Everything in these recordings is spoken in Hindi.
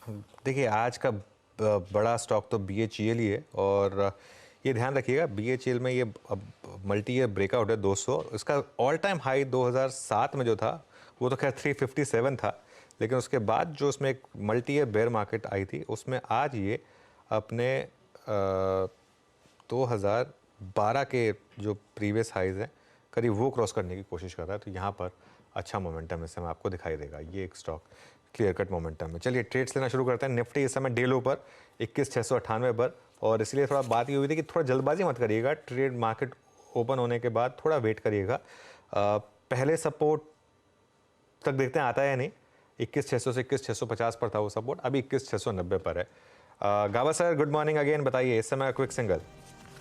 देखिए आज का बड़ा स्टॉक तो BHEL ही है और ये ध्यान रखिएगा BHEL में ये अब मल्टी ईयर ब्रेकआउट है 200। इसका ऑल टाइम हाई 2007 में जो था वो तो खैर 357 था, लेकिन उसके बाद जो उसमें एक मल्टी ईयर बेयर मार्केट आई थी उसमें आज ये अपने 2012 के जो प्रीवियस हाइज हैं करीब वो क्रॉस करने की कोशिश कर रहा है। तो यहाँ पर अच्छा मोमेंटम इस समय आपको दिखाई देगा। ये एक स्टॉक क्लियर कट मोमेंटम में। चलिए ट्रेड्स लेना शुरू करते हैं। निफ्टी इस समय डे लो पर 21,698 पर, और इसलिए थोड़ा बात ये हुई थी कि थोड़ा जल्दबाजी मत करिएगा। ट्रेड मार्केट ओपन होने के बाद थोड़ा वेट करिएगा। पहले सपोर्ट तक देखते हैं आता है या नहीं। 21,600 से 21,650 पर था वो सपोर्ट, अभी 21,690 पर है। गावा सर गुड मॉर्निंग अगेन, बताइए इस समय क्विक सिंगल।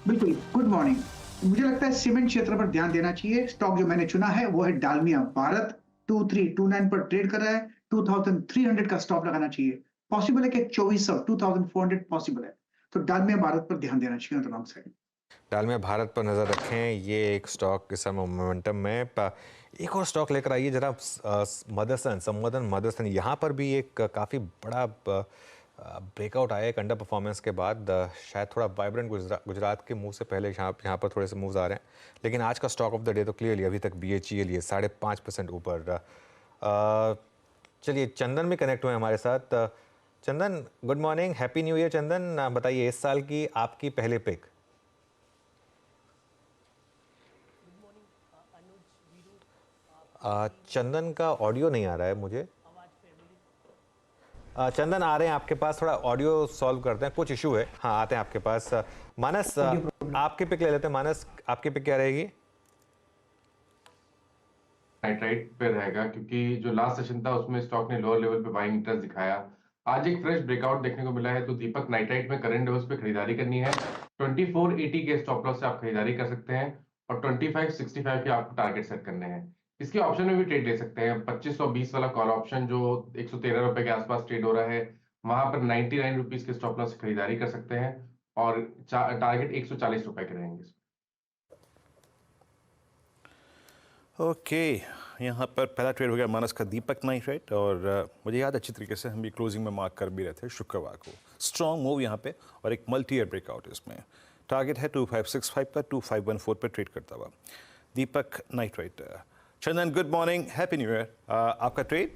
बिल्कुल, गुड मॉर्निंग। मुझे लगता है सीमेंट क्षेत्र पर ध्यान देना चाहिए। स्टॉक जो मैंने चुना है वो है डालमिया भारत। 2329 पर ट्रेड कर रहा है। 2300 का स्टॉप लगाना चाहिए। पॉसिबल है कि 2400 2400 पॉसिबल है। तो डालमिया भारत पर ध्यान देना चाहिए लॉन्ग साइड। डालमिया भारत पर नज़र रखें। ये एक स्टॉक इस समय मोमेंटम में। एक और स्टॉक लेकर आइए जरा, मदरसन, संवर्धन मदरसन। यहाँ पर भी एक काफ़ी बड़ा ब्रेकआउट आया एक अंडर परफॉर्मेंस के बाद। शायद थोड़ा वाइब्रेंट गुजरात के मुंह से पहले यहाँ पर थोड़े से मूव्स आ रहे हैं, लेकिन आज का स्टॉक ऑफ द डे तो क्लियरली अभी तक BHE लिए 5.5% ऊपर। चलिए चंदन भी कनेक्ट हुए हमारे साथ। Chandan good morning, happy new year. Chandan बताइए इस साल की आपकी पहले पिक। चंदन का ऑडियो नहीं आ रहा है मुझे। चंदन आ रहे हैं आपके पास, थोड़ा ऑडियो सॉल्व करते हैं, कुछ इशू है। हाँ आते हैं आपके पास। मानस आपकी पिक ले लेते हैं। मानस आपकी पिक क्या रहेगी? नाइट्राइट पे रहेगा क्योंकि जो लास्ट सेशन था उसमें स्टॉक ने लोअर लेवल पे बाइंग इंटरेस्ट दिखाया। आज एक फ्रेश ब्रेकआउट देखने को मिला है, तो दीपक नाइट्राइट में करंट लेवल्स पे खरीदारी करनी है। 2480 के स्टॉप लॉस से आप खरीदारी कर सकते हैं और 2565 के आपको टारगेट सेट करने हैं। इसके ऑप्शन में भी ट्रेड ले सकते हैं। 2520 वाला कॉल ऑप्शन जो 113 रुपए के आसपास ट्रेड हो रहा है, वहां पर 99 रुपीज के स्टॉप लॉस से खरीदारी कर सकते हैं और टारगेट 140 रुपए के रहेंगे। ओके यहाँ पर पहला ट्रेड हो गया मानस का दीपक नाइट्राइट, और मुझे याद अच्छी तरीके से हम भी क्लोजिंग में मार्क कर भी रहे थे शुक्रवार को। स्ट्रॉन्ग मूव यहाँ पे और एक मल्टी ईयर ब्रेकआउट इसमें। टारगेट है 2565 का, 2514 पर ट्रेड करता हुआ Deepak Nitrite. Chandan good morning, happy new year. आपका trade?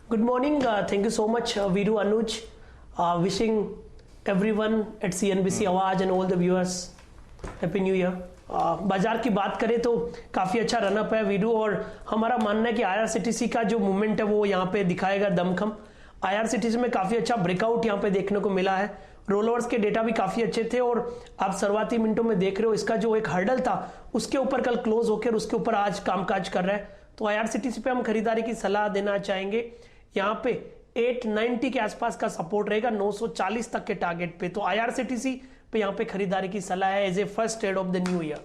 Good morning. Thank you so much, Viru Anuj. Wishing everyone at CNBC आवाज and all the viewers Happy New Year. बाजार की बात करें तो काफ़ी अच्छा रनअप है वीडू, और हमारा मानना है कि IRCTC का जो मूवमेंट है वो यहाँ पे दिखाएगा दमखम। IRCTC में काफ़ी अच्छा ब्रेकआउट यहाँ पे देखने को मिला है। रोलओवर्स के डेटा भी काफ़ी अच्छे थे, और आप शुरुआती मिनटों में देख रहे हो इसका जो एक हर्डल था उसके ऊपर कल क्लोज होकर उसके ऊपर आज कामकाज कर रहा है। तो IRCTC पे हम खरीदारी की सलाह देना चाहेंगे। यहाँ पे 890 के आसपास का सपोर्ट रहेगा 940 तक के टारगेट पे। तो IRCTC पे यहाँ पे खरीदारी की सलाह है as a first trade of the new year.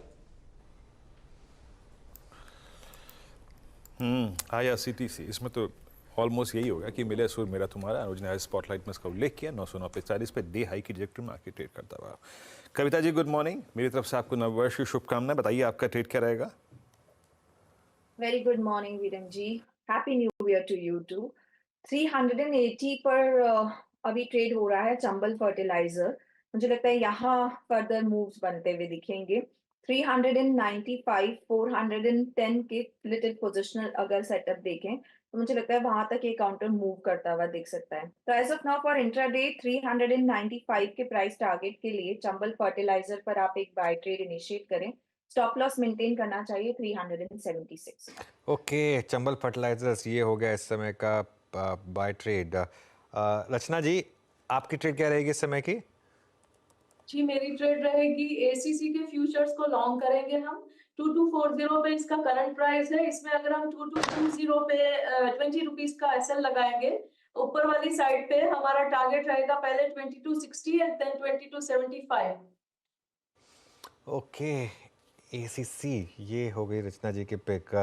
IRCTC इसमें तो ऑलमोस्ट यही होगा कि मिले सुर मेरा तुम्हारा। अनुज ने स्पॉटलाइट में इसका उल्लेख किया। 940 पे डे हाई की ट्रैजेक्टरी में आके ट्रेड करता हुआ। कविता जी गुड मॉर्निंग, मेरी तरफ से आपको नववर्ष की शुभकामनाएं। बताइए आपका ट्रेड क्या रहेगा? Very good morning Veeram ji, happy new year to you too. 380 पर अभी ट्रेड हो रहा है चंबल फर्टिलाइजर। मुझे लगता है यहाँ फर्दर मूव्स बनते हुए दिखेंगे। 395 410 के स्प्लिटेड पोजिशनल अगर सेटअप देखें तो मुझे लगता है वहां तक ये काउंटर मूव करता हुआ दिख सकता है। तो as of now for intraday 395 के प्राइस टारगेट के लिए चंबल फर्टिलाइजर पर आप एक बाय ट्रेड इनिशिएट करें। स्टॉप लॉस मेंटेन करना चाहिए 376। ओके चंबल फर्टिलाइजर्स ये हो गया इस समय का बाय ट्रेड। रचना जी आपकी ट्रेड क्या रहेगी इस समय की? जी मेरी ट्रेड रहेगी ACC के फ्यूचर्स को लॉन्ग करेंगे हम। 2240 पे इसका करंट प्राइस है। इसमें अगर हम 2220 पे 20 रुपीज का SL लगाएंगे, ऊपर वाली साइड पे हमारा टारगेट रहेगा पहले 2260 एंड देन 2275। ओके ACC ये हो गई रचना जी की पिक।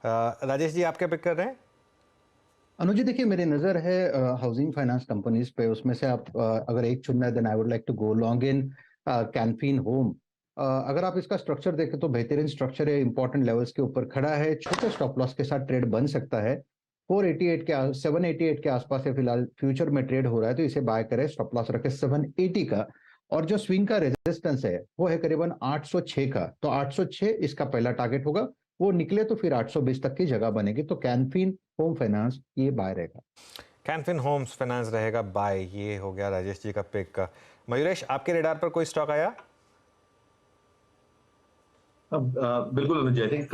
राजेश जी आप क्या पिक कर रहे हैं? अनुज जी देखिए मेरी नज़र है हाउसिंग फाइनेंस कंपनीज पे। उसमें से आप अगर एक चुनना है then I would like to go long in Canfin home. अगर आप इसका स्ट्रक्चर देखें तो बेहतरीन स्ट्रक्चर है, इंपॉर्टेंट लेवल्स के ऊपर खड़ा है, छोटे स्टॉप लॉस के साथ ट्रेड बन सकता है। 788 के आसपास है फिलहाल, फ्यूचर में ट्रेड हो रहा है, तो इसे बाय करें, स्टॉप लॉस रखे 780 का। और जो स्विंग का रेजिस्टेंस है वो है करीबन 806 का, तो 806 इसका पहला टारगेट होगा, वो निकले तो फिर 820 तक की जगह बनेगी। तो कैनफिन होम फाइनेंस ये बाय रहेगा। कैनफिन होम्स फाइनेंस रहेगा बाय। ये हो गया राजेश जी का पिक। मयूरेश, आपके रेडार पर कोई स्टॉक आया? अब बिल्कुल Anuj, I think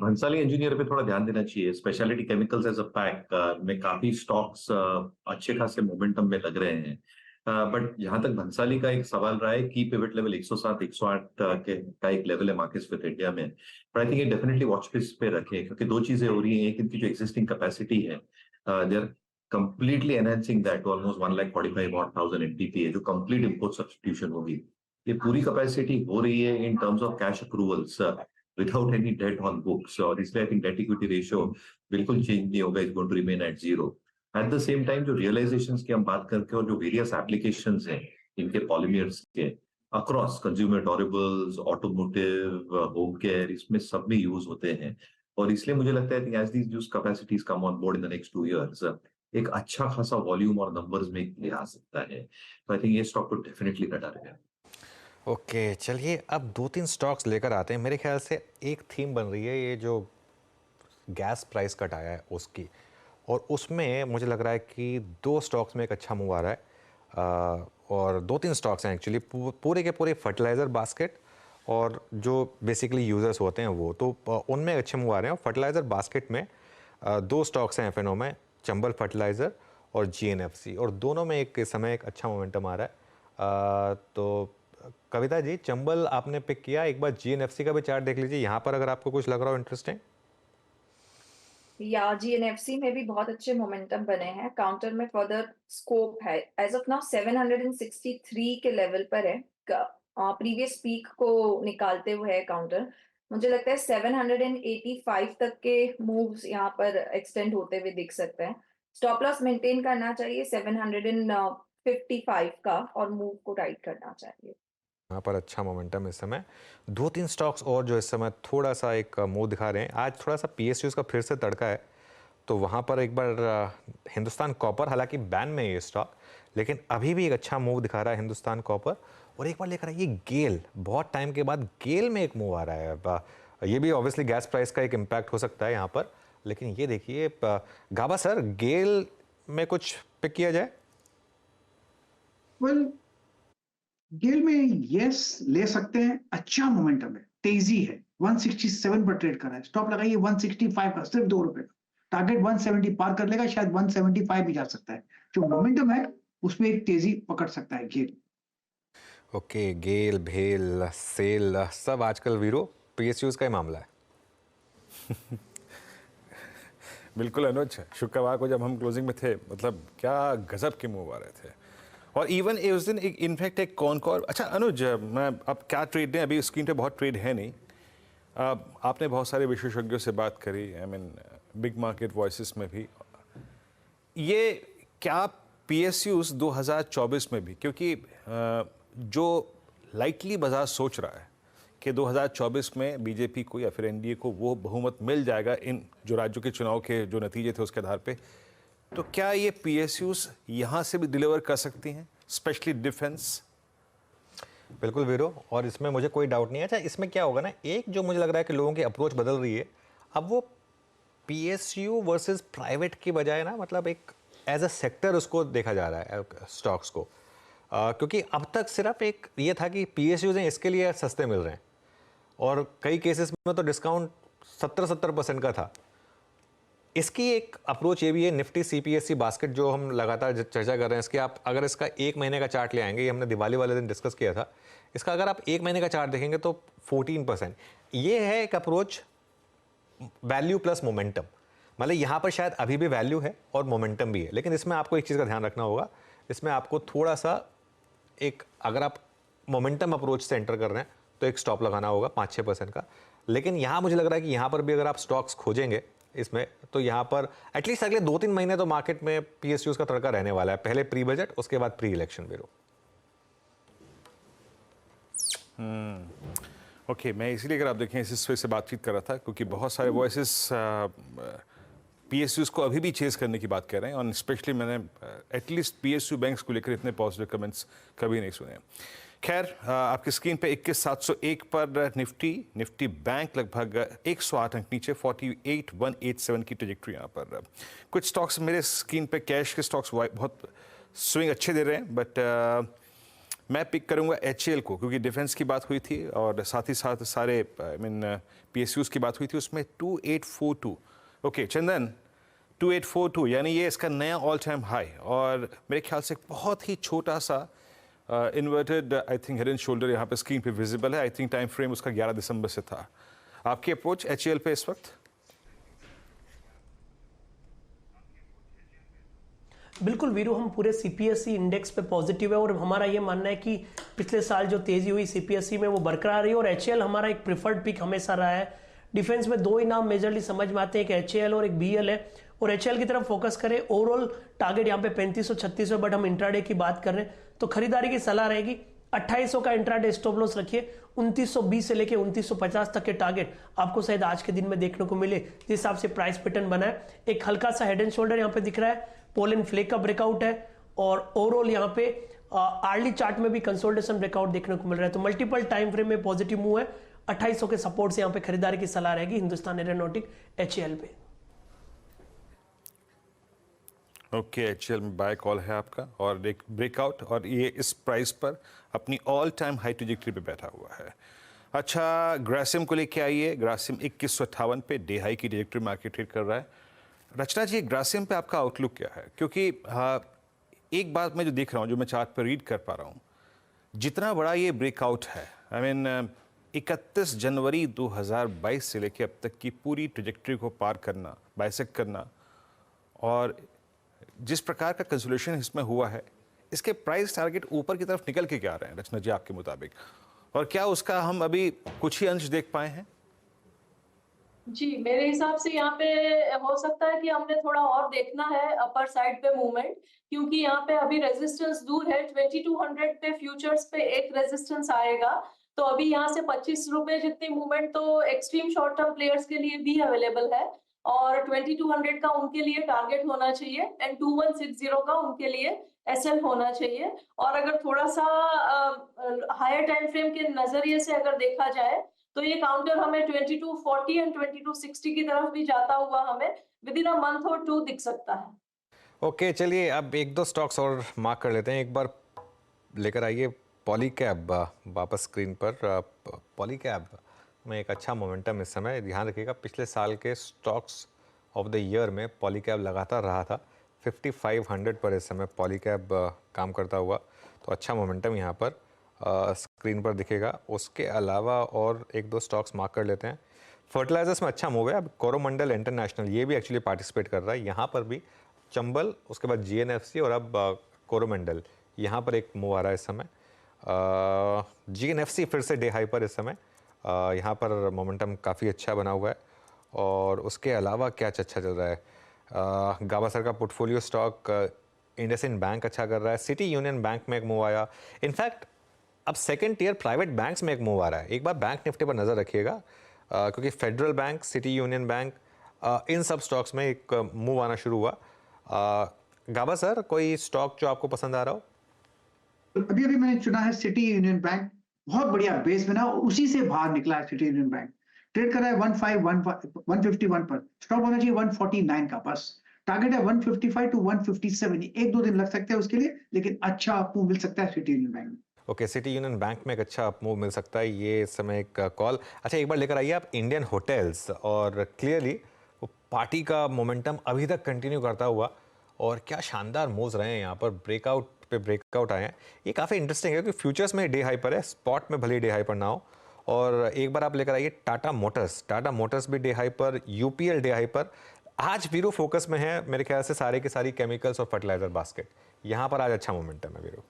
Bhansali engineer पे थोड़ा ध्यान देना चाहिए। Speciality chemicals as a pack में काफी स्टॉक्स अच्छे खासे मोमेंटम में लग रहे हैं, बट जहां तक भंसाली का एक सवाल रहा है की पिवट लेवल 107 108 का एक लेवल है मार्केट्स विद इंडिया में, बट आई थिंक ये डेफिनेटली वॉच लिस्ट पे रखें, क्योंकि दो चीजें हो रही हैं। एक, इनकी जो एग्जिस्टिंग कैपेसिटी है, they are completely enhancing that to almost 1,45,000 MTP है, जो कंप्लीट इंपोर्ट सब्स्टिट्यूशन होगी। ये पूरी कैपेसिटी हो रही है in terms of cash approvals without any debt on books, और इसलिए I think debt equity ratio बिल्कुल चेंज नहीं होगा, is going to remain at zero. At the same time जो रियलाइजेशंस की हम बात करके, और जो वेरियस एप्लीकेशंस हैं इनके पॉलीमर्स के across consumer durables, automotive, home care, इसमें सब में यूज होते हैं। और इसलिए मुझे लगता है as these news capacities come on board in the next 2 years, एक अच्छा खासा वॉल्यूम और नंबर्स में ले आ सकता है। तो आई थिंक ये स्टॉक को डेफिनेटली रडार है। ओके, चलिए अब 2-3 स्टॉक्स लेकर आते हैं। मेरे ख्याल से एक थीम बन रही है, ये जो गैस प्राइस कट आया है उसकी, और उसमें मुझे लग रहा है कि 2 स्टॉक्स में एक अच्छा मूव आ रहा है, और 2-3 स्टॉक्स हैं एक्चुअली, पूरे के पूरे फर्टिलाइज़र बास्केट और जो बेसिकली यूज़र्स होते हैं वो, तो उनमें अच्छे मूव आ रहे हैं। और फर्टिलाइज़र बास्केट में 2 स्टॉक्स हैं एफ में, चंबल फर्टिलाइज़र और GNFC, और दोनों में एक इस समय एक अच्छा मोमेंटम आ रहा है। तो कविता जी, चंबल आपने पिक किया, एक बार GNFC का भी चार्ट देख लीजिए यहाँ पर, अगर आपको कुछ लग रहा हो इंटरेस्टिंग। या GNFC में भी बहुत अच्छे मोमेंटम बने हैं, काउंटर में फर्दर स्कोप है। एज ऑफ नाउ 763 के लेवल पर है, प्रीवियस पीक को निकालते हुए है काउंटर। मुझे लगता है 785 तक के मूव्स यहाँ पर एक्सटेंड होते हुए दिख सकते हैं। स्टॉप लॉस मेंटेन करना चाहिए 755 का, और मूव को राइट करना चाहिए। यहाँ पर अच्छा मोमेंटम इस समय। 2-3 स्टॉक्स और जो इस समय थोड़ा सा एक मूव दिखा रहे हैं, आज थोड़ा सा PSUs का फिर से तड़का है, तो वहाँ पर एक बार हिंदुस्तान कॉपर, हालांकि बैन में ये स्टॉक, लेकिन अभी भी एक अच्छा मूव दिखा रहा है हिंदुस्तान कॉपर। और एक बार लेकर आइए गेल, बहुत टाइम के बाद गेल में एक मूव आ रहा है। ये भी ऑब्वियसली गैस प्राइस का एक इम्पैक्ट हो सकता है यहाँ पर, लेकिन ये देखिए गाबा सर, गेल में कुछ पिक किया जाए? वेल, गेल में यस ले सकते हैं, अच्छा मोमेंटम है, तेजी है, 167 पर ट्रेड कर रहा है, स्टॉप लगाइए 165 का, सिर्फ 2 रुपए का, टारगेट 170 पार कर लेगा, शायद 175 भी जा सकता है। जो मोमेंटम है उसमें एक तेजी पकड़ सकता है गेल। ओके, गेल, भेल, सेल, सब आजकल वीरो PSUs का ही मामला है। बिल्कुल अनुज, शुक्रवार को जब हम क्लोजिंग में थे, मतलब क्या गजब के मूव आ रहे थे। और इवन उस दिन एक इनफैक्ट एक कॉनकॉर। अच्छा अनुज, मैं अब क्या ट्रेड है, अभी स्क्रीन पे बहुत ट्रेड है नहीं, आपने बहुत सारे विशेषज्ञों से बात करी, I mean big market voices में भी, ये क्या PSUs 2024 में भी, क्योंकि जो लाइटली बाजार सोच रहा है कि 2024 में बीजेपी को या फिर NDA को वो बहुमत मिल जाएगा इन जो राज्यों के चुनाव के जो नतीजे थे उसके आधार पे, तो क्या ये PSUs यहाँ से भी डिलीवर कर सकती हैं, स्पेशली डिफेंस? बिल्कुल वीरो, और इसमें मुझे कोई डाउट नहीं है। अच्छा, इसमें क्या होगा ना, एक जो मुझे लग रहा है कि लोगों की अप्रोच बदल रही है, अब वो PSU वर्सेस प्राइवेट की बजाय ना, मतलब एक एज अ सेक्टर उसको देखा जा रहा है स्टॉक्स को, क्योंकि अब तक सिर्फ एक ये था कि PSUs हैं इसके लिए सस्ते मिल रहे हैं, और कई केसेस में तो डिस्काउंट 70% का था। इसकी एक अप्रोच ये भी है, निफ्टी CPSE बास्केट जो हम लगातार चर्चा कर रहे हैं, इसके आप अगर इसका 1 महीने का चार्ट ले आएंगे, ये हमने दिवाली वाले दिन डिस्कस किया था, इसका अगर आप 1 महीने का चार्ट देखेंगे तो 14%। ये है एक अप्रोच वैल्यू प्लस मोमेंटम, मतलब यहाँ पर शायद अभी भी वैल्यू है और मोमेंटम भी है, लेकिन इसमें आपको एक चीज़ का ध्यान रखना होगा, इसमें आपको थोड़ा सा एक, अगर आप मोमेंटम अप्रोच से एंटर कर रहे हैं तो एक स्टॉप लगाना होगा 5-6% का। लेकिन यहाँ मुझे लग रहा है कि यहाँ पर भी अगर आप स्टॉक्स खोजेंगे इसमें, तो यहाँ पर एटलीस्ट अगले 2-3 महीने तो मार्केट में PSUs का तड़का रहने वाला है, पहले प्री बजट, उसके बाद प्री इलेक्शन ब्यूरो। ओके, मैं इसीलिए अगर आप देखें इस वजह से बातचीत कर रहा था क्योंकि बहुत सारे वॉइसेस पीएसयूज़ को अभी भी चेस करने की बात कर रहे हैं और स्पेशली मैंने एटलीस्ट पीएसयू बैंक्स को लेकर इतने पॉजिटिव कमेंट्स कभी नहीं सुने। खैर, आपकी स्क्रीन पे 21,701 पर निफ्टी बैंक लगभग 108 अंक नीचे 48,187 की ट्रेजेक्ट्री यहाँ पर। कुछ स्टॉक्स मेरे स्क्रीन पे कैश के स्टॉक्स बहुत स्विंग अच्छे दे रहे हैं, बट मैं पिक करूंगा HCL को क्योंकि डिफेंस की बात हुई थी और साथ ही साथ सारे PSUs की बात हुई थी, उसमें 2842। ओके चंदन, 2842 यानी ये इसका नया ऑल टाइम हाई और मेरे ख्याल से बहुत ही छोटा सा inverted I think head and shoulder यहाँ पे स्क्रीन पे विजिबल है। आई थिंक टाइम फ्रेम उसका 11 दिसंबर से था। आपकी अप्रोच HCL पे इस वक्त? बिल्कुल वीरू, हम पूरे CPSE इंडेक्स पे पॉजिटिव है और हमारा ये मानना है कि पिछले साल जो तेजी हुई CPSE में वो बरकरार रही और HCL हमारा एक प्रिफर्ड पिक हमेशा रहा है। डिफेंस में दो ही नाम मेजरली समझ में आते हैं, एक HCL और एक BL है और HCL की तरफ फोकस करें। ओवरऑल टारगेट यहाँ पे 3536 है, बट हम इंट्राडे की बात कर रहे हैं तो खरीदारी की सलाह रहेगी 2800 का इंट्राडे स्टॉप लॉस रखिए। 2920 से लेके 2950 तक के टारगेट आपको शायद आज के दिन में देखने को मिले जिस हिसाब से प्राइस पैटर्न बना है। एक हल्का सा हेड एंड शोल्डर यहाँ पे दिख रहा है, पोलन फ्लेक का ब्रेकआउट है और ओवरऑल यहाँ पे आर्ली चार्ट में भी कंसोलिडेशन ब्रेकआउट देखने को मिल रहा है। तो मल्टीपल टाइम फ्रेम में पॉजिटिव मूव है। 2800 के सपोर्ट से यहाँ पे खरीदारी की सलाह रहेगी हिंदुस्तान एरोनॉटिक HCL पे। ओके, HCL में बाय कॉल है आपका और एक ब्रेकआउट और ये इस प्राइस पर अपनी ऑल टाइम हाई ट्रेजेक्टरी पे बैठा हुआ है। अच्छा, ग्रासिम को लेके आइए। ग्रासिम 2158 पे डे हाई की ट्रेजेक्टरी मार्केट ट्रेड कर रहा है। रचना जी, ग्रासिम पे आपका आउटलुक क्या है? क्योंकि एक बात मैं जो देख रहा हूँ, जो मैं चार्ट पर रीड कर पा रहा हूँ, जितना बड़ा ये ब्रेकआउट है, आई मीन 31 जनवरी 2022 से लेकर अब तक की पूरी ट्रेजेक्टरी को पार करना, बाइसेक्ट करना और जिस प्रकार का कंसोलिडेशन इसमें हुआ है, इसके प्राइस टारगेट ऊपर की तरफ निकल के क्या आ रहे हैं रचना जी आपके मुताबिक, और क्या उसका हम अभी कुछ ही अंश देख पाए हैं? जी, मेरे हिसाब से यहाँ पे हो सकता है कि हमने थोड़ा और देखना है अपर साइड पे मूवमेंट, क्योंकि यहाँ पे अभी रेजिस्टेंस दूर है। 2200 पे फ्यूचर्स पे एक रेजिस्टेंस आएगा, तो अभी यहाँ से 25 रुपए जितनी मूवमेंट तो एक्सट्रीम शॉर्ट टर्म प्लेयर्स के लिए भी अवेलेबल है और 2200 का उनके लिए टारगेट होना चाहिए एंड 2160 का उनके लिए SL होना चाहिए। और अगर थोड़ा सा हायर टाइम फ्रेम के नजरिए से अगर देखा जाए तो ये काउंटर हमें 2240 एंड 2260 की तरफ भी जाता हुआ हमें विद इन अ मंथ और 2 दिख सकता है। ओके, चलिए अब एक दो स्टॉक्स और मार्क कर लेते हैं। एक बार लेकर आइए पॉलीकैब वापस स्क्रीन पर। पॉलीकैब में एक अच्छा मोमेंटम इस समय, ध्यान रखिएगा पिछले साल के स्टॉक्स ऑफ द ईयर में पॉलीकैब लगातार रहा था। 5500 पर इस समय पॉलीकैब काम करता हुआ, तो अच्छा मोमेंटम यहाँ पर स्क्रीन पर दिखेगा। उसके अलावा और एक दो स्टॉक्स मार्क कर लेते हैं। फर्टिलाइजर्स में अच्छा मूव है। अब कोरोमंडल इंटरनेशनल ये भी एक्चुअली पार्टिसिपेट कर रहा है यहाँ पर भी। चंबल, उसके बाद GNFC और अब कोरोमंडल, यहाँ पर एक मूव आ रहा है इस समय। GNFC फिर से डे हाई पर इस समय, यहाँ पर मोमेंटम काफ़ी अच्छा बना हुआ है। और उसके अलावा क्या अच्छा चल रहा है, गावस्कर का पोर्टफोलियो स्टॉक इंडसइंड बैंक अच्छा कर रहा है। सिटी यूनियन बैंक में एक मूव आया। इनफैक्ट अब सेकंड टियर प्राइवेट बैंक्स में एक मूव आ रहा है। एक बार बैंक निफ्टी पर नज़र रखिएगा, क्योंकि Federal Bank, City Union Bank, इन सब स्टॉक्स में एक मूव आना शुरू हुआ। गावस्कर, कोई स्टॉक जो आपको पसंद आ रहा हो? अभी अभी मैंने चुना है सिटी यूनियन बैंक। बहुत बढ़िया बेस बना, उसी से बाहर निकला है सिटी यूनियन बैंक। ट्रेड कर रहा है 151 पर, स्टॉप होना चाहिए 149 का। बस टारगेट है 155 टू 157। एक दो दिन लग सकते हैं उसके लिए, लेकिन अच्छा अप मूव मिल सकता है सिटी यूनियन बैंक में। ओके, सिटी यूनियन बैंक में एक अच्छा अप मूव मिल सकता है, ये इस समय एक कॉल। अच्छा, एक बार लेकर आइए आप इंडियन होटल्स, और क्लियरली वो पार्टी का मोमेंटम अभी तक कंटिन्यू करता हुआ, और क्या शानदार मूव्स रहे हैं यहाँ पर। ब्रेकआउट पे ब्रेकआउट आए हैं, ये काफ़ी इंटरेस्टिंग है क्योंकि फ्यूचर्स में डे हाई पर है, स्पॉट में भले डे हाई पर ना हो। और एक बार आप लेकर आइए टाटा मोटर्स भी डे हाई पर, UPL डे हाई पर। आज वीरू फोकस में है मेरे ख्याल से सारे के सारी केमिकल्स और फर्टिलाइजर बास्केट, यहाँ पर आज अच्छा मोमेंटम है वीरू।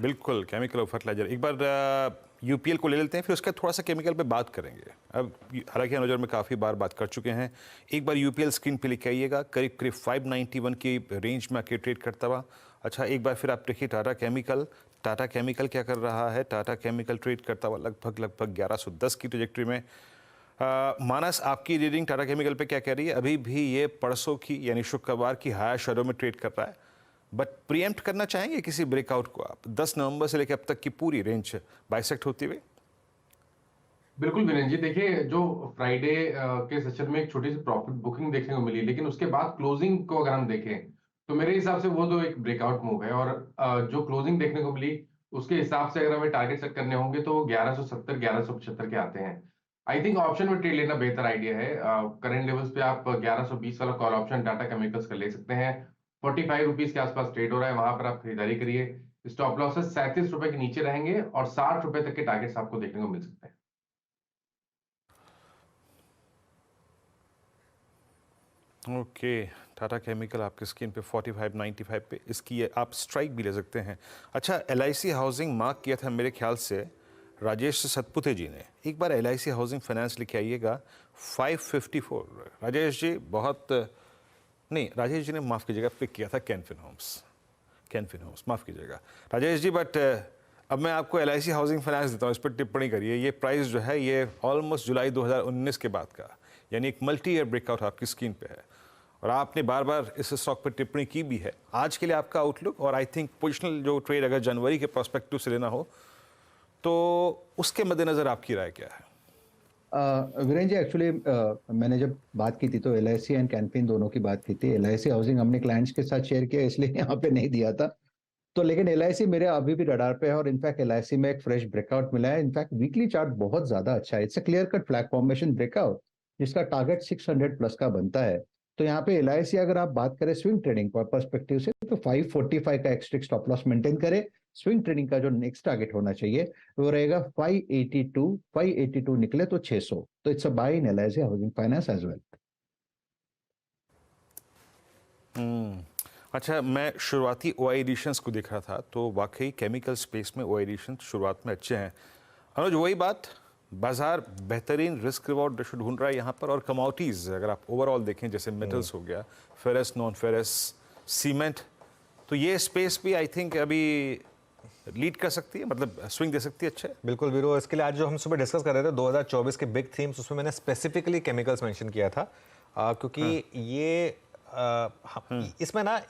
बिल्कुल, केमिकल और फर्टिलाइजर। एक बार UPL को ले लेते हैं, फिर उसके थोड़ा सा केमिकल पे बात करेंगे। अब हालांकि नजर में काफ़ी बार बात कर चुके हैं। एक बार UPL स्क्रीन पे लेके आइएगा। करीब करीब 591 की रेंज में आके ट्रेड करता हुआ अच्छा, एक बार फिर आप देखिए टाटा केमिकल क्या कर रहा है। टाटा केमिकल ट्रेड करता हुआ लगभग 1110 की ट्रैजेक्टरी में। मानस, आपकी रीडिंग टाटा केमिकल पे क्या कह रही है? अभी भी ये परसों की यानी शुक्रवार की हायर शेडो में ट्रेड कर रहा है, बट प्रीएम्प्ट करना चाहेंगे किसी ब्रेकआउट को आप 10 नवंबर से लेकर अब तक की पूरी रेंज बाइसेक्ट होती हुई? बिल्कुल विरेंद्र जी, देखिए जो फ्राइडे के सेशन में एक छोटी सी प्रॉफिट बुकिंग देखने को मिली, लेकिन उसके बाद क्लोजिंग को अगर हम देखें तो मेरे हिसाब से वो तो एक ब्रेकआउट मूव है। और जो क्लोजिंग देखने को मिली उसके हिसाब से अगर हमें टारगेट सेट करने होंगे तो वो 1170 1175 के आते हैं। आई थिंक ऑप्शन में ट्रेड लेना बेहतर आइडिया है। करंट लेवल्स पे आप 1120 वाला कॉल ऑप्शन टाटा केमिकल्स का ले सकते हैं। 45 रुपीज के आसपास ट्रेड हो रहा है, वहां पर आप खरीदारी करिए। स्टॉप लॉसेस 37 रुपए के नीचे रहेंगे और 60 रुपए तक के टारगेट्स आपको देखने को मिल सकते हैं। ओके, टाटा केमिकल आपकी स्क्रीन पे 45.95 पे, इसकी ये आप स्ट्राइक भी ले सकते हैं। अच्छा, LIC हाउसिंग मार्क किया था मेरे ख्याल से राजेश सतपुते जी ने। एक बार LIC हाउसिंग फाइनेंस लिखे आइएगा 554। राजेश जी राजेश जी ने माफ़ कीजिएगा, पिक किया था कैनफिन होम्स, माफ़ कीजिएगा राजेश जी। बट अब मैं आपको LIC हाउसिंग फाइनेंस देता हूँ, इस पर टिप्पणी करिए। ये प्राइस जो है ये ऑलमोस्ट जुलाई 2019 के बाद का, यानी एक मल्टी ईयर ब्रेकआउट आपकी स्क्रीन पे है, और आपने बार बार इस स्टॉक पर टिप्पणी की भी है। आज के लिए आपका आउटलुक, और आई थिंक पोजिशनल जो ट्रेड अगर जनवरी के पर्सपेक्टिव से लेना हो तो उसके मद्देनज़र आपकी राय क्या है? वीरेंद्र जी, एक्चुअली मैंने जब बात की थी तो LIC एंड कैनफिन दोनों की बात की थी। LIC हाउसिंग हमने क्लाइंट्स के साथ शेयर किया, इसलिए यहाँ पे नहीं दिया था। तो लेकिन LIC मेरे अभी भी रडार पे है, और इनफैक्ट LIC में एक फ्रेश ब्रेकआउट मिला है। इनफैक्ट वीकली चार्ट बहुत ज्यादा अच्छा है। It's a clear cut flag formation breakout जिसका टारगेट 600 प्लस का बनता है। तो यहाँ पे LIC अगर आप बात करें स्विंग ट्रेडिंग पर्सपेक्टिव से तो 545 का एक स्ट्रिक्ट स्टॉप लॉस मेंटेन करे। स्विंग ट्रेडिंग का जो नेक्स्ट टारगेट होना चाहिए वो रहेगा 582 निकले तो 600। तो it's a buy in LIC housing finance as well. अच्छा, मैं शुरुआती OI एडिशंस को देख रहा था तो वाकई केमिकल स्पेस में OI एडिशन शुरुआत में अच्छे हैं। अनुज, वही बात, बाजार बेहतरीन रिस्क रिवॉर्ड रेशो ढूंढ रहा है यहाँ पर, और कमोडिटीज़ अगर आप ओवरऑल देखें जैसे मेटल्स हो गया, फेरस, नॉन फेरस, सीमेंट, तो ये स्पेस भी आई थिंक अभी लीड कर सकती है, मतलब स्विंग दे सकती है। अच्छा है, बिल्कुल वीरो। इसके लिए आज जो हम सुबह डिस्कस कर रहे थे 2024 के बिग थीम्स, उसमें मैंने स्पेसिफिकली केमिकल्स मेंशन किया था, क्योंकि ये इसमें ना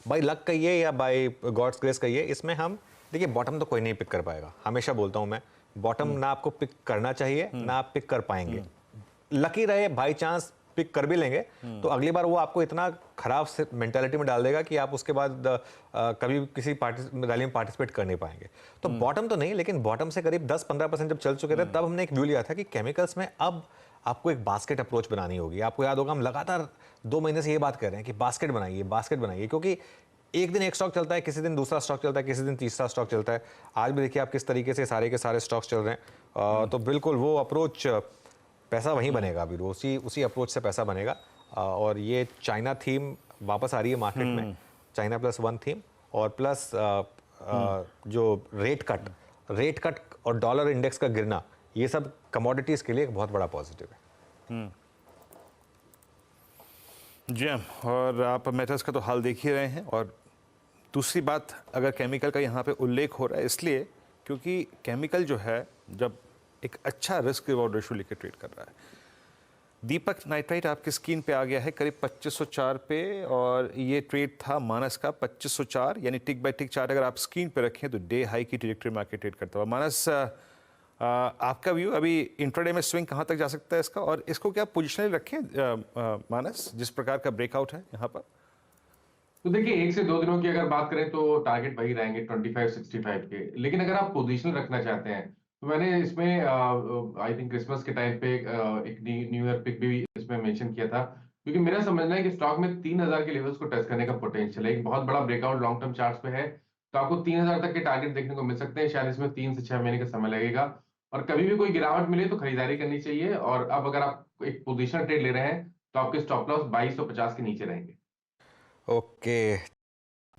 बाय लक कहिए या बाय गॉड्स ग्रेस कहिए, इसमें हम देखिए बॉटम तो कोई नहीं पिक कर पाएगा। हमेशा बोलता हूं मैं, बॉटम ना आपको पिक करना चाहिए ना आप पिक कर पाएंगे। लकी रहे बाई चांस पिक कर भी लेंगे तो अगली बार वो आपको इतना खराब से मेंटालिटी में डाल देगा कि आप उसके बाद कभी किसी रैली में पार्टिसिपेट कर नहीं पाएंगे। तो बॉटम तो नहीं, लेकिन बॉटम से करीब 10-15% जब चल चुके थे तब हमने एक व्यू लिया था कि केमिकल्स में अब आपको एक बास्केट अप्रोच बनानी होगी। आपको याद होगा हम लगातार 2 महीने से ये बात कर रहे हैं कि बास्केट बनाइए, क्योंकि एक दिन एक स्टॉक चलता है, किसी दिन दूसरा स्टॉक चलता है, किसी दिन तीसरा स्टॉक चलता है। आज भी देखिए आप किस तरीके से सारे के सारे स्टॉक्स चल रहे हैं। तो बिल्कुल वो अप्रोच, पैसा वहीं बनेगा अभी, उसी अप्रोच से पैसा बनेगा। और ये चाइना थीम वापस आ रही है मार्केट में, चाइना +1 थीम, और प्लस जो रेट कट और डॉलर इंडेक्स का गिरना, ये सब कमोडिटीज के लिए एक बहुत बड़ा पॉजिटिव है। जी हाँ, और आप मेटल्स का तो हाल देख ही रहे हैं। और दूसरी बात, अगर केमिकल का यहाँ पे उल्लेख हो रहा है इसलिए क्योंकि केमिकल जो है जब एक अच्छा रिस्क रिवॉर्ड रेशो लेकर ट्रेड कर रहा है। दीपक नाइट्राइट आपकी स्क्रीन पे आ गया है करीब 2504 पे, और ये ट्रेड था मानस का 2504, यानी टिक बाय टिक चार्ट अगर आप स्क्रीन पे रखें तो डे हाई की ट्रेजेक्टरी में आके ट्रेड करता हुआ। मानस, आपका व्यू अभी इंट्राडे में स्विंग कहाँ तक जा सकता है इसका, और इसको क्या पोजिशनली रखें मानस, जिस प्रकार का ब्रेकआउट है यहाँ पर? तो देखिए 1 से 2 दिनों की अगर बात करें तो टारगेट वही रहेंगे 25-65 के। लेकिन अगर आप पोजीशन रखना चाहते हैं तो मैंने इसमें आई थिंक क्रिसमस के टाइम पे एक न्यू ईयर पिक भी इसमें मेंशन किया था, क्योंकि मेरा समझना है कि स्टॉक में 3000 के लेवल्स को टच करने का पोटेंशियल है। एक बहुत बड़ा ब्रेकआउट लॉन्ग टर्म चार्ट्स पे है, तो आपको 3000 तक के टारगेट देखने को मिल सकते हैं। शायद इसमें 3 से 6 महीने का समय लगेगा, और कभी भी कोई गिरावट मिले तो खरीदारी करनी चाहिए। और अब अगर आप एक पोजीशन ट्रेड ले रहे हैं तो आपके स्टॉप लॉस 2250 के नीचे रहेंगे। ओके,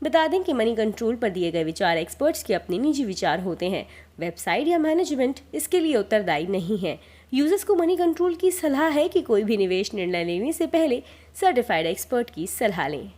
बता दें कि मनी कंट्रोल पर दिए गए विचार एक्सपर्ट्स के अपने निजी विचार होते हैं। वेबसाइट या मैनेजमेंट इसके लिए उत्तरदायी नहीं है। यूजर्स को मनी कंट्रोल की सलाह है कि कोई भी निवेश निर्णय लेने से पहले सर्टिफाइड एक्सपर्ट की सलाह लें।